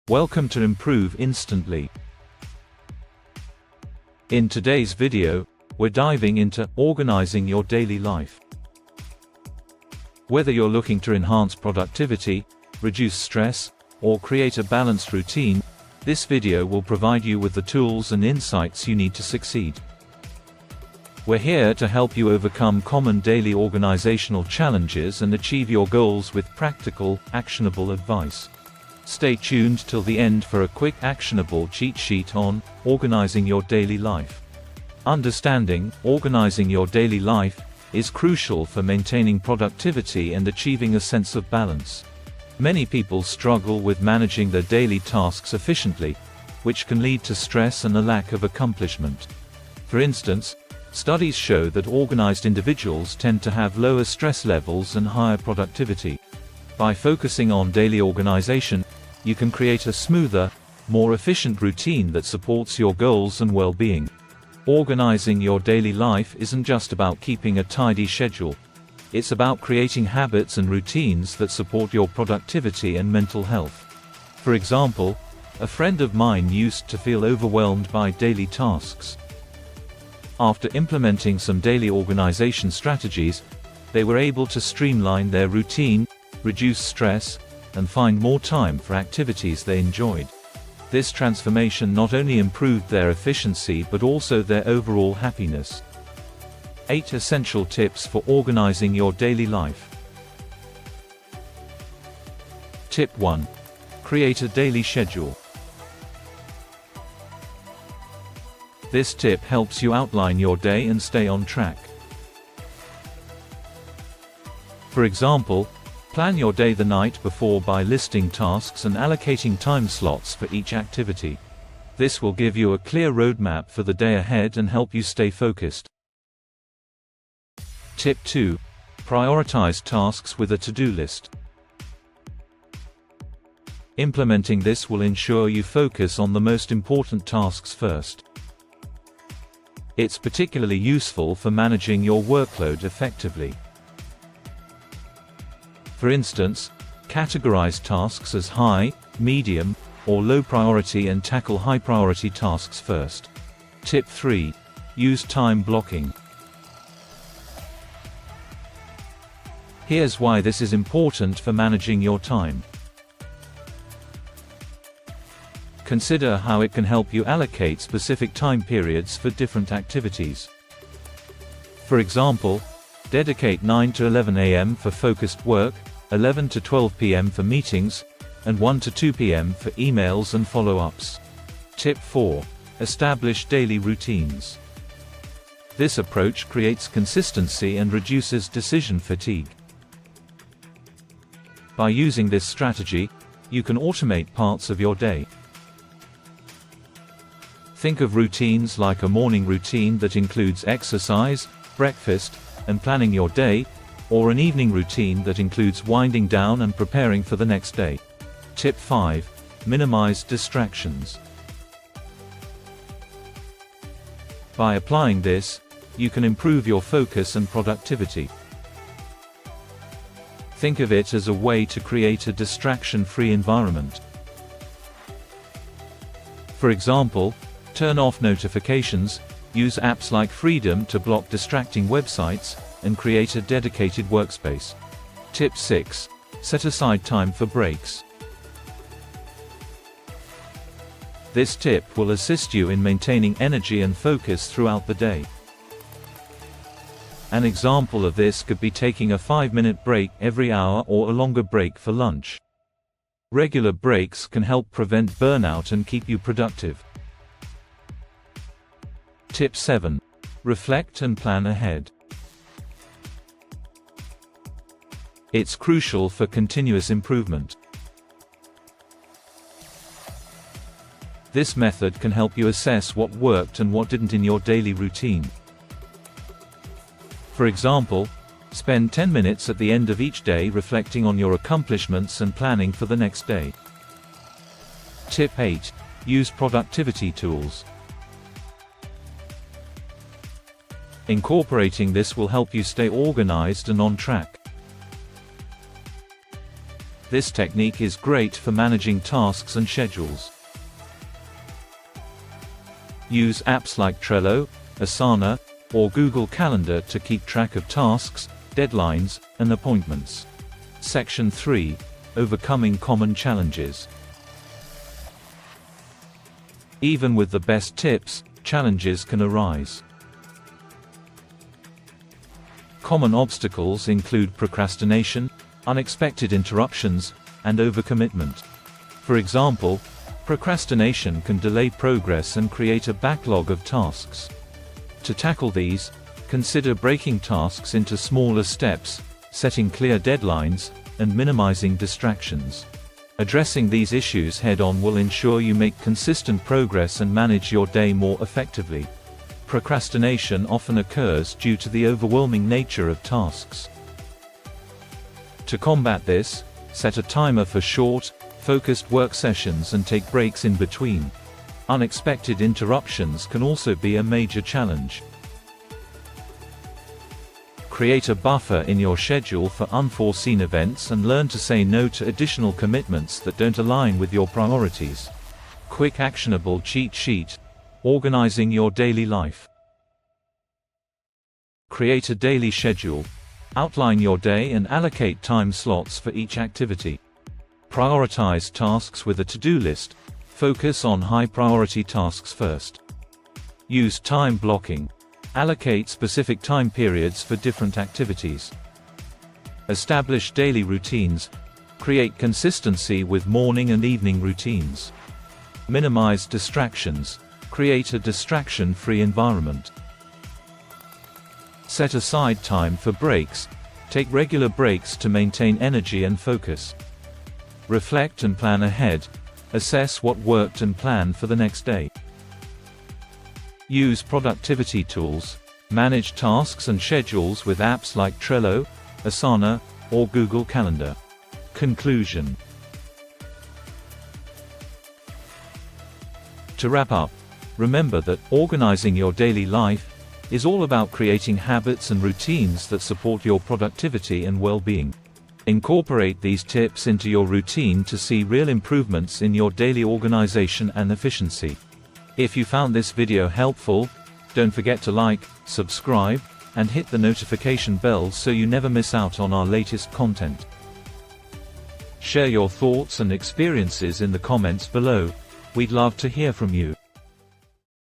Welcome to Improve Instantly. In today's video, we're diving into organizing your daily life. Whether you're looking to enhance productivity, reduce stress, or create a balanced routine, this video will provide you with the tools and insights you need to succeed. We're here to help you overcome common daily organizational challenges and achieve your goals with practical, actionable advice. Stay tuned till the end for a quick actionable cheat sheet on organizing your daily life. Understanding organizing your daily life is crucial for maintaining productivity and achieving a sense of balance. Many people struggle with managing their daily tasks efficiently, which can lead to stress and a lack of accomplishment. For instance, studies show that organized individuals tend to have lower stress levels and higher productivity. By focusing on daily organization, you can create a smoother, more efficient routine that supports your goals and well-being. Organizing your daily life isn't just about keeping a tidy schedule. It's about creating habits and routines that support your productivity and mental health. For example, a friend of mine used to feel overwhelmed by daily tasks. After implementing some daily organization strategies, they were able to streamline their routine, reduce stress, and find more time for activities they enjoyed. This transformation not only improved their efficiency but also their overall happiness. 8 essential tips for organizing your daily life. Tip 1. Create a daily schedule. This tip helps you outline your day and stay on track. For example, plan your day the night before by listing tasks and allocating time slots for each activity. This will give you a clear roadmap for the day ahead and help you stay focused. Tip 2. Prioritize tasks with a to-do list. Implementing this will ensure you focus on the most important tasks first. It's particularly useful for managing your workload effectively. For instance, categorize tasks as high, medium, or low priority and tackle high priority tasks first. Tip 3. Use time blocking. Here's why this is important for managing your time. Consider how it can help you allocate specific time periods for different activities. For example, dedicate 9 to 11 a.m. for focused work, 11 to 12 p.m. for meetings, and 1 to 2 p.m. for emails and follow-ups. Tip 4. Establish daily routines. This approach creates consistency and reduces decision fatigue. By using this strategy, you can automate parts of your day. Think of routines like a morning routine that includes exercise, breakfast, and planning your day, or an evening routine that includes winding down and preparing for the next day. Tip 5. Minimize distractions. By applying this, you can improve your focus and productivity. Think of it as a way to create a distraction-free environment. For example, turn off notifications, use apps like Freedom to block distracting websites, and create a dedicated workspace. Tip 6. Set aside time for breaks. This tip will assist you in maintaining energy and focus throughout the day. An example of this could be taking a 5-minute break every hour or a longer break for lunch. Regular breaks can help prevent burnout and keep you productive. Tip 7. Reflect and plan ahead. It's crucial for continuous improvement. This method can help you assess what worked and what didn't in your daily routine. For example, spend 10 minutes at the end of each day reflecting on your accomplishments and planning for the next day. Tip 8. Use productivity tools. Incorporating this will help you stay organized and on track. This technique is great for managing tasks and schedules. Use apps like Trello, Asana, or Google Calendar to keep track of tasks, deadlines, and appointments. Section 3. Overcoming common challenges. Even with the best tips, challenges can arise. Common obstacles include procrastination, unexpected interruptions, and overcommitment. For example, procrastination can delay progress and create a backlog of tasks. To tackle these, consider breaking tasks into smaller steps, setting clear deadlines, and minimizing distractions. Addressing these issues head-on will ensure you make consistent progress and manage your day more effectively. Procrastination often occurs due to the overwhelming nature of tasks. To combat this, set a timer for short, focused work sessions and take breaks in between. Unexpected interruptions can also be a major challenge. Create a buffer in your schedule for unforeseen events and learn to say no to additional commitments that don't align with your priorities. Quick actionable cheat sheet. Organizing your daily life. Create a daily schedule. Outline your day and allocate time slots for each activity. Prioritize tasks with a to-do list. Focus on high-priority tasks first. Use time blocking. Allocate specific time periods for different activities. Establish daily routines. Create consistency with morning and evening routines. Minimize distractions. Create a distraction-free environment. Set aside time for breaks. Take regular breaks to maintain energy and focus. Reflect and plan ahead. Assess what worked and plan for the next day. Use productivity tools. Manage tasks and schedules with apps like Trello, Asana, or Google Calendar. Conclusion. To wrap up, remember that organizing your daily life is all about creating habits and routines that support your productivity and well-being. Incorporate these tips into your routine to see real improvements in your daily organization and efficiency. If you found this video helpful, don't forget to like, subscribe, and hit the notification bell so you never miss out on our latest content. Share your thoughts and experiences in the comments below. We'd love to hear from you.